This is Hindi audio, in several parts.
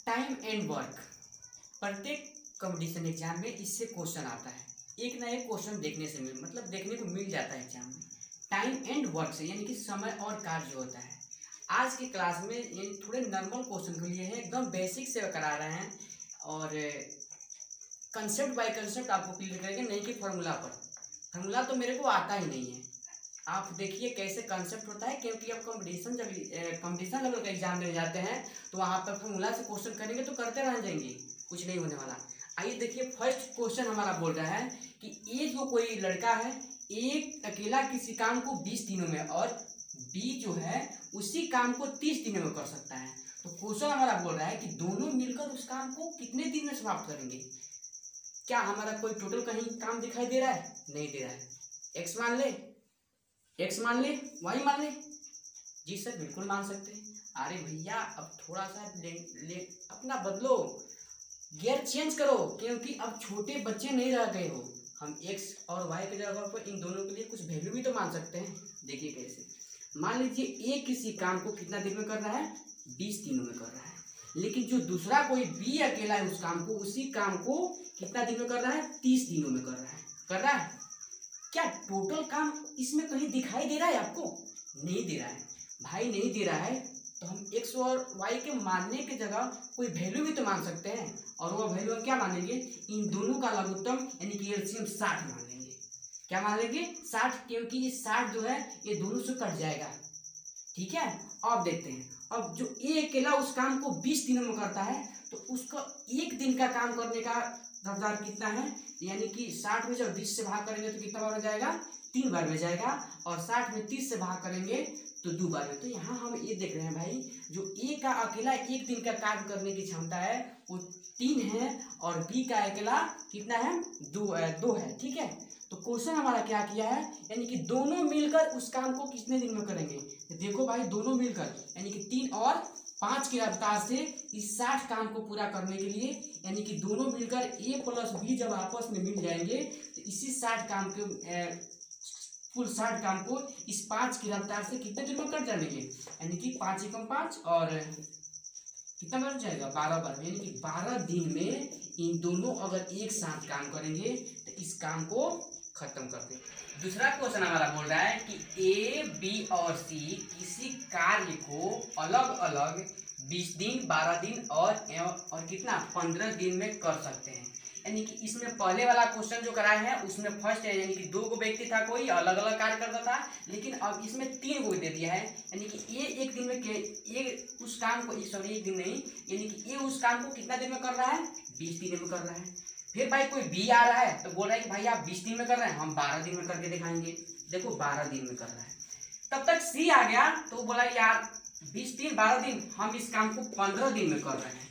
Time and work. प्रत्येक कंपटीशन एग्जाम में इससे क्वेश्चन आता है, एक ना एक क्वेश्चन देखने को मिल जाता है एग्जाम में। टाइम एंड वर्क से यानी कि समय और कार्य जो होता है। आज की क्लास में ये थोड़े नॉर्मल क्वेश्चन के लिए है, एकदम बेसिक से करा रहे हैं और कंसेप्ट बाय कंसेप्ट आपको क्लियर करेंगे, नहीं कि फॉर्मूला पर। फॉर्मूला तो मेरे को आता ही नहीं है। आप देखिए कैसे कंसेप्ट होता है, क्योंकि आप कंपटीशन लेवल का एग्जाम देने जाते हैं तो वहाँ पर फॉर्मूला से क्वेश्चन करेंगे तो करते रह जाएंगे, कुछ नहीं होने वाला। आइए देखिए, फर्स्ट क्वेश्चन हमारा बोल रहा है कि ये जो कोई लड़का है एक अकेला किसी काम को 20 दिनों में और बी जो है उसी काम को 30 दिनों में कर सकता है। तो क्वेश्चन हमारा बोल रहा है कि दोनों मिलकर उस काम को कितने दिन में समाप्त करेंगे। क्या हमारा कोई टोटल कहीं काम दिखाई दे रहा है? नहीं दे रहा है। एक्स मान ले, वाई मान ले। जी सर बिल्कुल मान सकते हैं। अरे भैया अब थोड़ा सा अपना बदलो, गियर चेंज करो, क्योंकि अब छोटे बच्चे नहीं रह गए हो। हम एक्स और वाई के जगह पर इन दोनों के लिए कुछ वैल्यू भी तो मान सकते हैं। देखिए कैसे, मान लीजिए ए किसी काम को कितना दिन में कर रहा है, 20 दिनों में कर रहा है। लेकिन जो दूसरा कोई बी अकेला है उस काम को, उसी काम को कितना दिन में कर रहा है, 30 दिनों में कर रहा है। क्या टोटल काम इसमें कहीं दिखाई दे रहा है आपको? नहीं दे रहा है भाई, नहीं दे रहा है। तो हम एक्स और वाई के मानने की जगह कोई वैल्यू भी तो मान सकते हैं, और वो वैल्यू क्या मानेंगे, इन दोनों का लघुत्तम यानी कि एलसीएम 60 मान लेंगे। क्या मान लेंगे? 60, क्योंकि ये 60 जो है ये दोनों से कट जाएगा। ठीक है, अब देखते हैं। अब जो ए अकेला उस काम को 20 दिनों में करता है तो उसका एक दिन का काम करने का रफ्तार कितना है, यानी कि 60 में जब 20 से भाग करेंगे तो कितना बार हो जाएगा, 3 बार में जाएगा। और 60 में 30 से भाग करेंगे तो 2 बार में। तो यहाँ हम ये देख रहे हैं भाई, जो ए का अकेला एक दिन का काम करने की क्षमता है वो 3 है, और बी का अकेला कितना है, 2 है। ठीक है, तो क्वेश्चन हमारा क्या किया है, यानी कि दोनों मिलकर उस काम को कितने दिन में करेंगे। देखो भाई, दोनों मिलकर यानी कि 3 और 5 की रफ्तार से इस 60 काम को पूरा करने के लिए, यानी कि दोनों मिलकर ए प्लस बी जब आपस में मिल जाएंगे तो इसी 60 काम के कुल 60 काम को इस 5 की रफ्तार से कितने दिन में कर जाएंगे, यानी कि 5 एकम 5 और कितना बार जाएगा, 12 बार। यानी कि 12 दिन में इन दोनों अगर एक साथ काम करेंगे तो इस काम को खत्म कर दें। दूसरा क्वेश्चन हमारा बोल रहा है कि ए, बी और सी किसी कार्य को अलग अलग 20 दिन, 12 दिन और कितना 15 दिन में कर सकते हैं। यानी कि इसमें पहले वाला क्वेश्चन जो कराए हैं उसमें फर्स्ट है, यानी कि 2 को व्यक्ति था, कोई अलग अलग कार्य करता था, लेकिन अब इसमें 3 को दे दिया है। यानी कि ये एक दिन में उस काम को, सॉरी एक दिन नहीं, यानी कि ये उस काम को कितना दिन में कर रहा है, 20 दिन में कर रहा है। फिर भाई कोई बी आ रहा है तो बोल रहा है कि भाई आप 20 दिन में कर रहे हैं, हम 12 दिन में करके दिखाएंगे। देखो 12 दिन में कर रहा है। तब तक सी आ गया तो बोला यार 20 दिन 12 दिन, हम इस काम को 15 दिन में कर रहे हैं।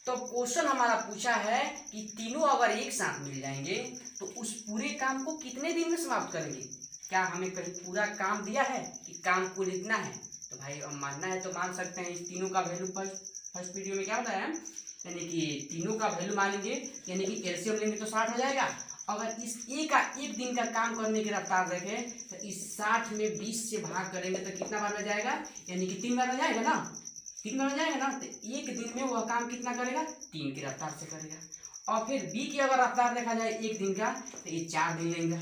तो क्वेश्चन हमारा पूछा है कि तीनों अगर एक साथ मिल जाएंगे तो उस पूरे काम को कितने दिन में समाप्त करेंगे। क्या हमें कहीं पूरा काम दिया है कि काम कुल इतना है? तो भाई अब मानना है तो मान सकते हैं। इस तीनों का वैल्यू फर्स्ट वीडियो में क्या होता है, यानी कि तीनों का वैल्यू मान लेंगे, यानी कि एलसीएम लेंगे तो 60 हो जाएगा। अगर इस ए का एक दिन का काम करने की रफ्तार देखें तो इस 60 में 20 से भाग करेंगे तो कितना बार में जाएगा, यानी कि 3 बार में जाएगा ना, 3 बार में जाएगा ना। तो एक दिन में वह काम कितना करेगा, 3 की रफ्तार से करेगा। और फिर बी की अगर रफ्तार देखा जाए एक दिन का तो ये 4 दिन लेंगे।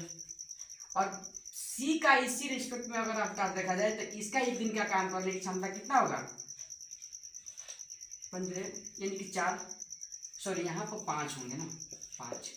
और सी का इसी रिस्पेक्ट में अगर रफ्तार देखा जाए तो इसका एक दिन का काम करने की क्षमता कितना होगा, 15, यानी कि 4, सॉरी यहाँ पर 5 होंगे ना, 5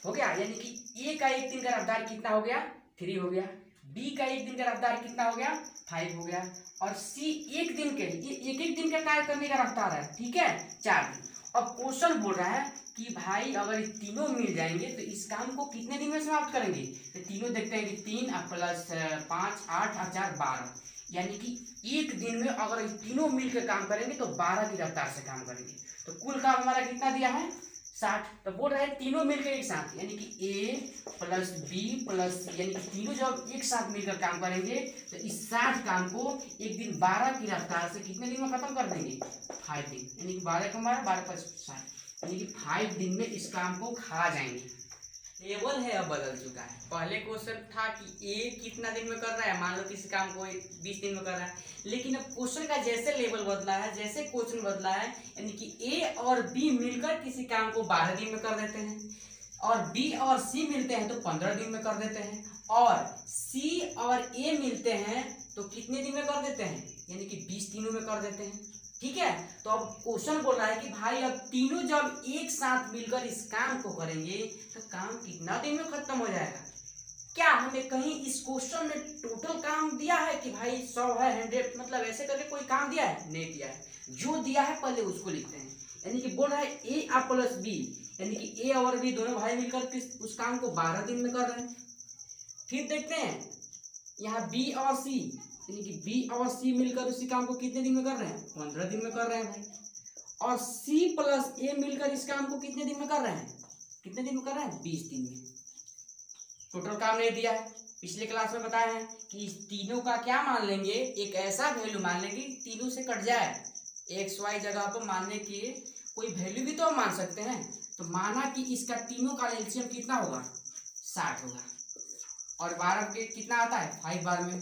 हो गया। यानी कि ए का एक दिन का रफ्तार कितना हो गया, 3 हो गया। बी का एक दिन का रफ्तार कितना हो गया, 5 हो गया। और सी एक दिन के, ये एक दिन का कार्य करने का रफ्तार है, ठीक है, 4 दिन। अब क्वेश्चन बोल रहा है कि भाई अगर ये तीनों मिल जाएंगे तो इस काम को कितने दिन में समाप्त करेंगे। तो तीनों देखते हैं कि 3 प्लस 5 8 और 4 12, यानी कि एक दिन में अगर ये तीनों मिलकर काम करेंगे तो 12 की रफ्तार से काम करेंगे। तो कुल काम हमारा कितना दिया है, 60। तो बोल रहे हैं तीनों मिलकर एक साथ, यानी कि ए प्लस बी प्लस, यानी कि तीनों जब एक साथ मिलकर काम करेंगे तो इस 60 काम को एक दिन 12 की रफ्तार से कितने दिन में खत्म कर देंगे, 5 दिन। यानी कि 12 का 12, 12 5 60, यानी कि 5 दिन में इस काम को खा जाएंगे। टेबल है अब बदल चुका है। पहले क्वेश्चन था कि ए कितना दिन में कर रहा है, मान लो किसी काम को 20 दिन में कर रहा है, लेकिन अब क्वेश्चन का जैसे लेवल बदला है, जैसे क्वेश्चन बदला है, यानी कि ए और बी मिलकर किसी काम को 12 दिन में कर देते हैं, और बी और सी मिलते हैं तो 15 दिन में कर देते हैं, और सी और ए मिलते हैं तो कितने दिन में कर देते हैं, यानी कि 20 दिनों में कर देते हैं। ठीक है, तो अब क्वेश्चन बोल रहा है कि भाई अब तीनों जब एक साथ मिलकर इस काम को करेंगे तो काम कितना दिन में खत्म हो जाएगा। क्या हमें कहीं इस क्वेश्चन में टोटल काम दिया है कि भाई 100 है 100, मतलब ऐसे करके कोई काम दिया है? नहीं दिया है। जो दिया है पहले उसको लिखते हैं, यानी कि बोल रहा है ए और प्लस बी, यानी कि ए और बी दोनों भाई मिलकर उस काम को 12 दिन में कर रहे हैं। फिर देखते हैं यहाँ बी और सी, यानी कि बी और सी मिलकर उसी काम को कितने दिन में कर रहे हैं? 15 दिन में कर रहे हैं भाई। और सी प्लस ए मिलकर इस काम को कितने दिन में कर रहे हैं? कितने दिन में कर रहे हैं? 20 दिन में। टोटल काम नहीं दिया है। पिछले क्लास में बताया है कि इस तीनों का क्या मान लेंगे, एक ऐसा वैल्यू मान लेंगे तीनों से कट जाए। एक्स वाई जगह पर मानने की कोई वैल्यू भी तो हम मान सकते हैं। तो माना कि इसका तीनों का एलसीएम कितना होगा? 60 होगा। और 12 के कितना आता है? 5 बार में।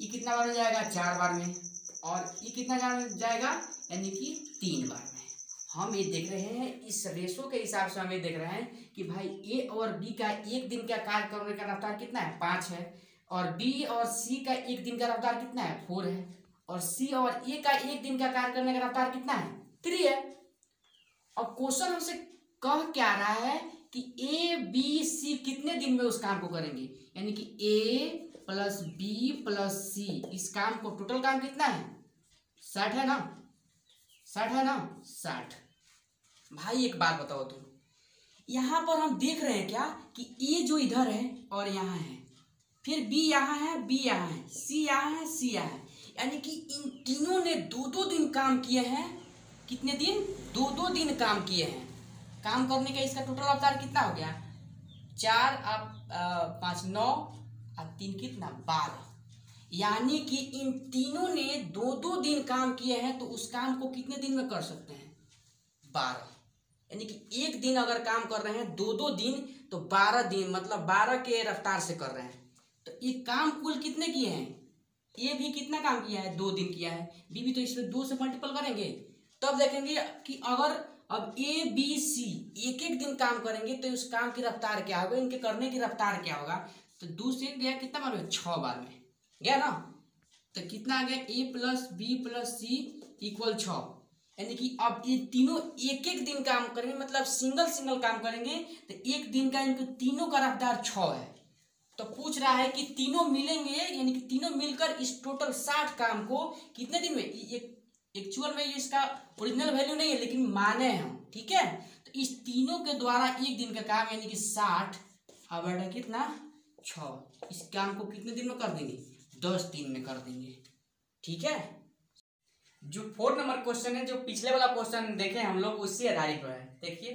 ये कितना बार में जाएगा? 4 बार में। और ये कितना जाएगा? यानी कि 3 बार में। हम ये देख रहे हैं इस रेशो के हिसाब से, हम ये देख रहे हैं कि भाई ए और बी का एक दिन का कार्य करने का रफ्तार कितना है? 5 है। और बी और सी का एक दिन का रफ्तार कितना है? 4 है। और सी और ए का एक दिन का कार्य करने का रफ्तार कितना है? 3 है। और क्वेश्चन हमसे कह क्या रहा है कि ए बी सी कितने दिन में उस काम को करेंगे, यानी कि ए प्लस बी प्लस सी, इस काम को टोटल काम कितना है? 60 है ना? 60 है ना? 60। भाई एक बात बताओ तुम, यहाँ पर हम देख रहे हैं क्या कि ए जो इधर है और यहाँ है, फिर बी यहाँ है, बी यहाँ है, सी यहाँ है, सी यहाँ है, यानी कि इन तीनों ने 2-2 दिन काम किए हैं। कितने दिन? 2-2 दिन काम किए हैं। काम करने का इसका टोटल रफ्तार कितना हो गया? 4 5 9 और 3 कितना? 12। यानी कि इन तीनों ने 2-2 दिन काम किए हैं, तो उस काम को कितने दिन में कर सकते हैं? 12। यानी कि एक दिन अगर काम कर रहे हैं 2-2 दिन, तो 12 दिन मतलब 12 के रफ्तार से कर रहे हैं। तो ये काम कुल कितने किए हैं? ए भी कितना काम किया है? 2 दिन किया है। बी भी तो इसमें 2 से मल्टीपल करेंगे, तब देखेंगे कि अगर अब ए बी सी एक एक दिन काम करेंगे तो उस काम की रफ्तार क्या होगा, इनके करने की रफ्तार क्या होगा। तो 2 से गया कितना बार में? 6 बार में गया ना। तो कितना आ गया? ए प्लस बी प्लस सी इक्वल 6। यानी कि अब ये तीनों एक एक दिन काम करेंगे, मतलब सिंगल सिंगल काम करेंगे, तो एक दिन का इनके तीनों का रफ्तार 6 है। तो पूछ रहा है कि तीनों मिलेंगे, यानी कि तीनों मिलकर इस टोटल 60 काम को कितने दिन में, एक्चुअल में इसका ओरिजिनल वैल्यू नहीं है लेकिन माने हैं, ठीक है। तो इस तीनों के द्वारा एक दिन का काम यानी कि 60 अब बेटा कितना? 6। इस काम को कितने दिन में कर देंगे? 10 दिन में कर देंगे, ठीक है। जो 4 नंबर क्वेश्चन है, जो पिछले वाला क्वेश्चन देखे हम लोग, उससे आधारित है। देखिए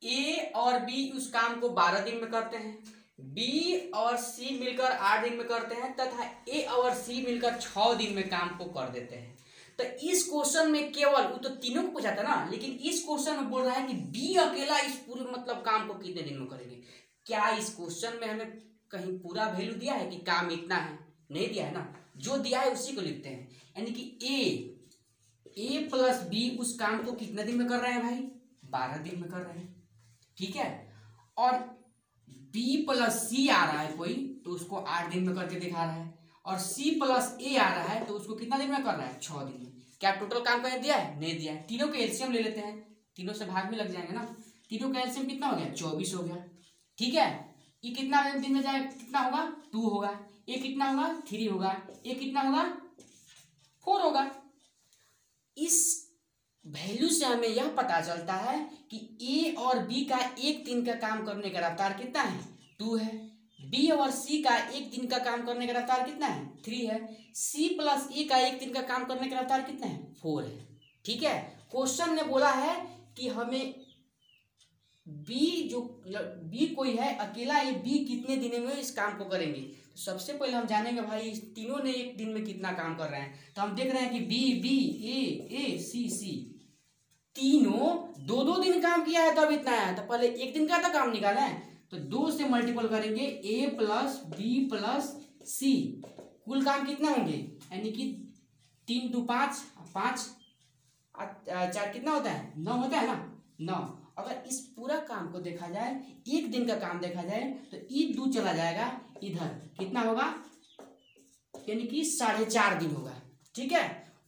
ए और बी उस काम को 12 दिन में करते हैं, बी और सी मिलकर 8 दिन में करते हैं, तथा ए और सी मिलकर 6 दिन में काम को कर देते हैं। तो इस क्वेश्चन में केवल वो तो तीनों को पूछा था ना, लेकिन इस क्वेश्चन में बोल रहा है कि बी अकेला इस पूरे मतलब काम को कितने दिन में करेंगे। क्या इस क्वेश्चन में हमें कहीं पूरा वैल्यू दिया है कि काम इतना है? नहीं दिया है ना। जो दिया है उसी को लिखते हैं, यानी कि ए प्लस बी उस काम को कितने दिन में कर रहे हैं भाई? 12 दिन में कर रहे हैं, ठीक है। और बी प्लस सी आ रहा है कोई, तो उसको 8 दिन में करके दिखा रहा है। और सी प्लस ए आ रहा है तो उसको कितना दिन में कर रहा है? 6 दिन में। क्या टोटल काम कहीं दिया है? नहीं दिया है। तीनों के एलसीएम ले लेते हैं, तीनों से भाग भी लग जाएंगे ना। तीनों का एलसीएम कितना हो गया? 24 हो गया, ठीक है। ये कितना दिन में जाए? कितना होगा? 2 होगा। ए कितना होगा? 3 होगा। ए कितना होगा? 4 होगा। इस वैल्यू से हमें यह पता चलता है कि ए और बी का एक दिन का काम करने का रफ्तार कितना है? 2 है। बी और सी का एक दिन का काम करने का रफ्तार कितना है? 3 है। सी प्लस ए का एक दिन का काम करने का रफ्तार कितना है? 4 है, ठीक है। क्वेश्चन ने बोला है कि हमें बी कोई है अकेला, ये बी कितने दिन में इस काम को करेंगे। तो सबसे पहले हम जानेंगे भाई इस तीनों ने एक दिन में कितना काम कर रहे हैं। तो हम देख रहे हैं कि बी बी ए ए सी सी, तीनों 2-2 दिन काम किया है तब इतना आया, तो पहले एक दिन का तो काम निकाला है, तो 2 से मल्टीपल करेंगे ए प्लस बी प्लस सी, कुल काम कितना होंगे, यानी कि 3 2 5 5 4 कितना होता है 9 होता है ना 9। अगर इस पूरा काम को देखा जाए, एक दिन का काम देखा जाए, तो ये 2 चला जाएगा इधर, कितना होगा, यानी कि 4.5 दिन होगा। ठीक है,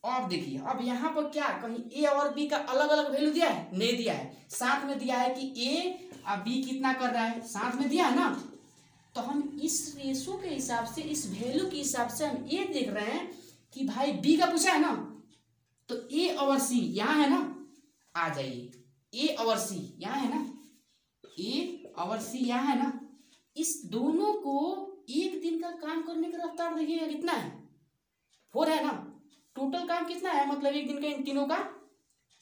अब देखिए, अब यहाँ पर क्या कहीं ए और बी का अलग अलग वैल्यू दिया है, नहीं दिया है, साथ में दिया है कि ए और बी कितना कर रहा है, साथ में दिया है ना। तो हम इस रेशो के हिसाब से, इस वैल्यू के हिसाब से हम ये देख रहे हैं कि भाई बी का पूछा है ना, तो ए और सी यहाँ है ना, आ जाइए, ए और सी यहाँ है ना, ए और सी यहाँ है ना, इस दोनों को एक दिन का काम करने का रफ्तार देखिएगा कितना है, 4 है ना। टोटल काम कितना है, मतलब एक दिन का इन तीनों का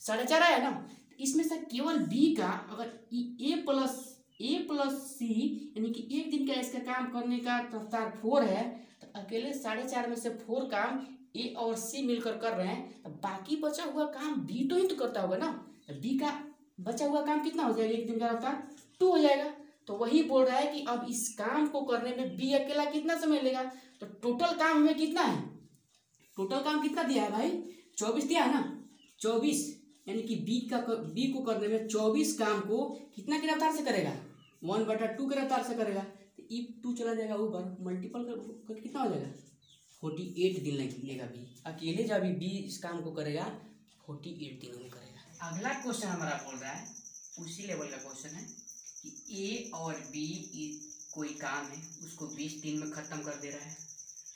4.5 है ना। इसमें से केवल बी का अगर ए प्लस सी, यानी कि एक दिन का इसका काम करने का रफ्तार 4 है, तो अकेले 4.5 में से 4 काम ए और सी मिलकर कर रहे हैं, तो बाकी बचा हुआ काम बी तो ही तो करता होगा ना, तो बी का बचा हुआ काम कितना हो जाएगा, एक दिन का रफ्तार 2 हो जाएगा। तो वही बोल रहा है कि अब इस काम को करने में बी अकेला कितना समय लेगा, तो टोटल काम हमें कितना है, टोटल काम कितना दिया है भाई, 24 दिया है ना, 24, यानी कि बी को करने में 24 काम को कितना की रफ्तार से करेगा, 1/2 के रफ्तार से करेगा। तो ई 2 चला जाएगा ऊपर, मल्टीपल कर कितना हो जाएगा, 48 दिन लगेगा बी अकेले, जब बी इस काम को करेगा 48 दिनों में करेगा। अगला क्वेश्चन हमारा बोल रहा है, उसी लेवल का क्वेश्चन है कि ए और बी कोई काम है उसको 20 दिन में खत्म कर दे रहा है,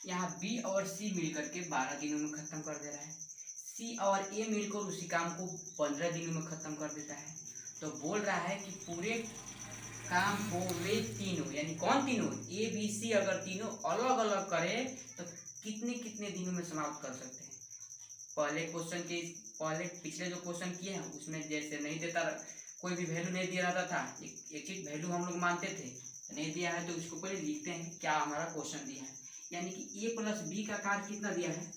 यहाँ बी और सी मिलकर के 12 दिनों में खत्म कर दे रहा है, सी और ए मिलकर उसी काम को 15 दिनों में खत्म कर देता है। तो बोल रहा है कि पूरे काम को वे तीनों, यानी कौन तीनों, ए बी सी, अगर तीनों अलग अलग करे तो कितने कितने दिनों में समाप्त कर सकते हैं। पहले क्वेश्चन के पिछले जो क्वेश्चन किए हैं उसमें जैसे नहीं देता, कोई भी वैल्यू नहीं दिया रहता था, एक चीज वैल्यू हम लोग मानते थे, नहीं दिया है तो उसको पहले लिखते हैं क्या हमारा क्वेश्चन दिया है। यानी कि ए प्लस बी का कार्य कितना दिया है,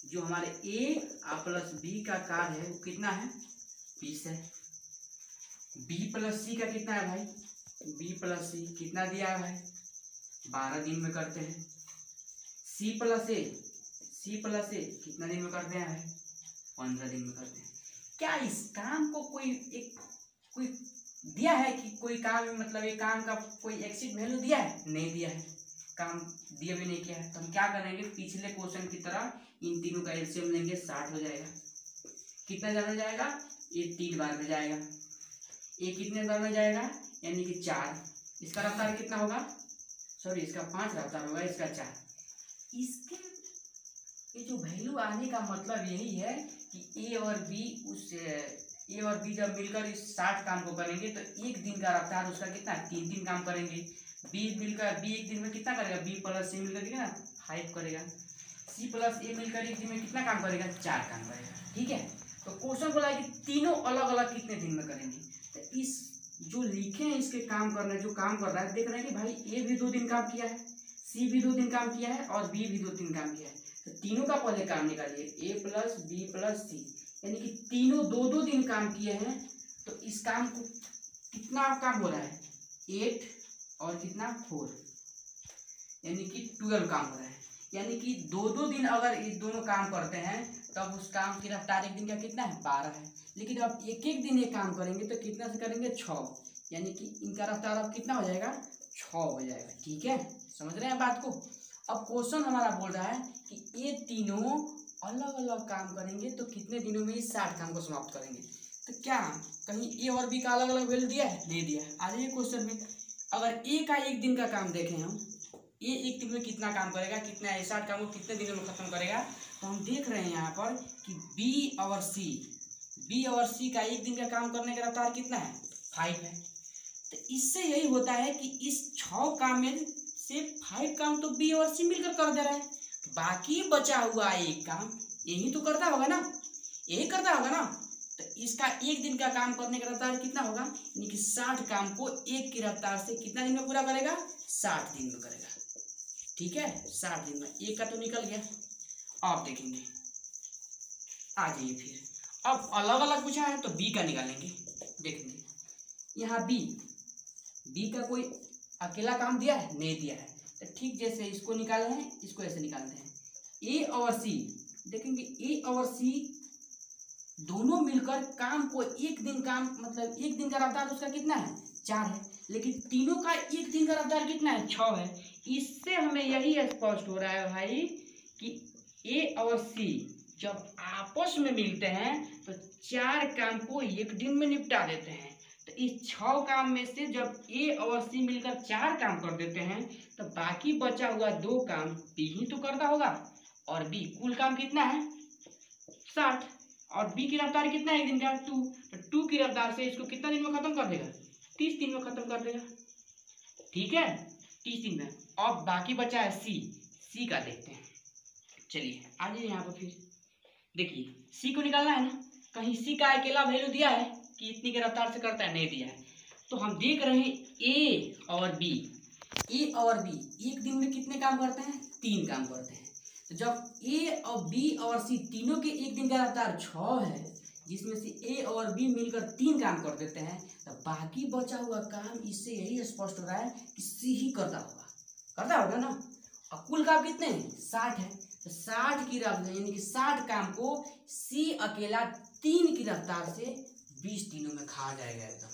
जो हमारे ए प्लस बी का कार्य है वो कितना है, 20 है। बी प्लस सी का कितना है भाई, बी प्लस सी कितना दिया है भाई, 12 दिन में करते हैं। सी प्लस ए कितना दिन में करते हैं भाई, 15 दिन में करते हैं। क्या इस काम को कोई दिया है कि कोई काम, मतलब ये काम का कोई एक्सिट वैल्यू दिया है, नहीं दिया है, काम दिया भी नहीं किया है। तो हम क्या करेंगे, पिछले क्वेश्चन की तरह इन तीनों का एलसीएम लेंगे, 60 हो जाएगा। कितना ज्यादा जाएगा, ये 3 बार में जाएगा, ये कितने बार में जाएगा, यानी कि 4। इसका रफ्तार कितना होगा, सॉरी इसका 5 रफ्तार होगा, इसका 4। इसके ये जो वैल्यू आने का मतलब यही है कि ए और बी जब मिलकर इस 60 काम को करेंगे तो एक दिन का रफ्तार उसका कितना, 3 दिन काम करेंगे। बी एक दिन में कितना करेगा, बी प्लस सी मिलकर कितना 5 करेगा, सी प्लस ए मिलकर एक दिन में कितना काम करेगा, 4 काम करेगा। ठीक है, तो क्वेश्चन बोला है कि तीनों अलग अलग कितने दिन में करेंगे। तो इस जो लिखे हैं इसके काम करने, जो काम कर रहा है, देख रहे हैं कि भाई ए भी 2 दिन काम किया है, सी भी 2 दिन काम किया है और बी भी 2 दिन काम किया है। तो तीनों का पहले काम निकालिए, ए प्लस बी प्लस सी, यानी कि तीनों 2-2 दिन काम किए हैं। तो इस काम को कितना काम हो रहा है, 8 और कितना 4, यानी कि 12 काम हो रहा है। यानी कि 2-2 दिन अगर ये दोनों काम करते हैं तब उस काम की रफ्तार एक दिन का कितना है, 12 है। लेकिन अब एक दिन ये काम करेंगे तो कितना से करेंगे, 6, यानी कि इनका रफ्तार अब कितना हो जाएगा, 6 हो जाएगा। ठीक है, समझ रहे हैं बात को। अब क्वेश्चन हमारा बोल रहा है कि ये तीनों अलग अलग काम करेंगे तो कितने दिनों में इस 60 काम को समाप्त करेंगे। तो क्या कहीं ए और बी का अलग अलग वैल्यू दिया है, नहीं दिया है। आ जाइए क्वेश्चन में, अगर ए का एक दिन का काम देखें हम, ए एक दिन में कितना काम करेगा, कितना 60 काम को कितने दिनों में खत्म करेगा, तो हम देख रहे हैं यहाँ पर कि बी और सी का एक दिन का काम करने का रफ्तार कितना है, 5 है। तो इससे यही होता है कि इस 6 काम में से 5 काम तो बी और सी मिलकर कर दे रहा है, बाकी बचा हुआ एक काम यही तो करता होगा ना, यही करता होगा ना। तो इसका एक दिन का काम करने का रफ्तार कितना होगा, यानी कि 60 काम को एक की रफ्तार से कितना दिन में पूरा करेगा, 60 दिन में करेगा। ठीक है, 60 दिन में एक का तो निकल गया। अब देखेंगे, आ जाइए फिर अब अलग अलग पूछा है तो बी का निकालेंगे। देखेंगे यहाँ बी का कोई अकेला काम दिया है, नहीं दिया है, तो ठीक जैसे इसको निकाले हैं इसको ऐसे निकालते हैं। ए और सी देखेंगे, ए और सी दोनों मिलकर काम को एक दिन काम मतलब एक दिन का रफ्तार उसका कितना है 4 है, लेकिन तीनों का एक दिन का रफ्तार कितना है 6 है। इससे हमें यही स्पष्ट हो रहा है भाई कि ए और सी जब आपस में मिलते हैं तो 4 काम को एक दिन में निपटा देते हैं। तो इस 6 काम में से जब ए और सी मिलकर 4 काम कर देते हैं तो बाकी बचा हुआ 2 काम बी ही तो करता होगा, और बी कुल काम कितना है 60, और बी की रफ्तार कितना है एक दिन का 2, तो 2 की रफ्तार से इसको कितना दिन में खत्म कर देगा 30 दिन में खत्म कर देगा। ठीक है 30 दिन में। अब बाकी बचा है सी का देखते हैं। चलिए आ जाइए यहाँ पर, फिर देखिए सी को निकालना है ना, कहीं सी का अकेला वैल्यू दिया है कि इतनी की रफ्तार से करता है, नहीं दिया है। तो हम देख रहे हैं ए और बी एक दिन में कितने काम करते हैं 3 काम करते हैं। तो जब ए और बी और सी तीनों के एक दिन का रफ्तार 6 है, जिसमें से ए और बी मिलकर 3 काम कर देते हैं, तो बाकी बचा हुआ काम इससे यही स्पष्ट हो रहा है कि सी ही करता होगा ना। और कुल काम कितने हैं 60 है, तो 60 की रफ्तार यानी कि 60 काम को सी अकेला 3 की रफ्तार से 20 दिनों में खा जाएगा एकदम।